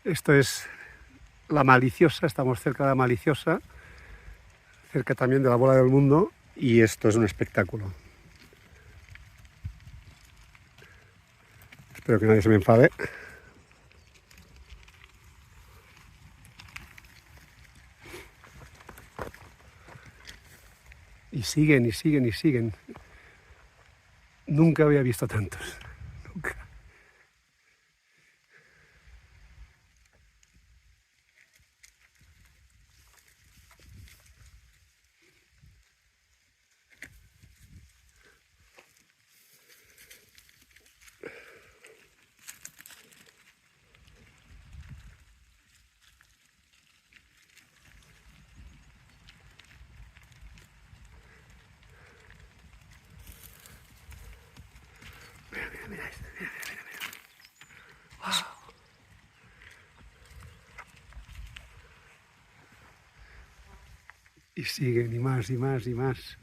Esto es la Maliciosa, estamos cerca de la Maliciosa, cerca también de la Bola del Mundo, y esto es un espectáculo. Espero que nadie se me enfade. Y siguen, y siguen, y siguen. Nunca había visto tantos. Nunca. Mira esto, mira. Wow. Y siguen, y más, y más, y más.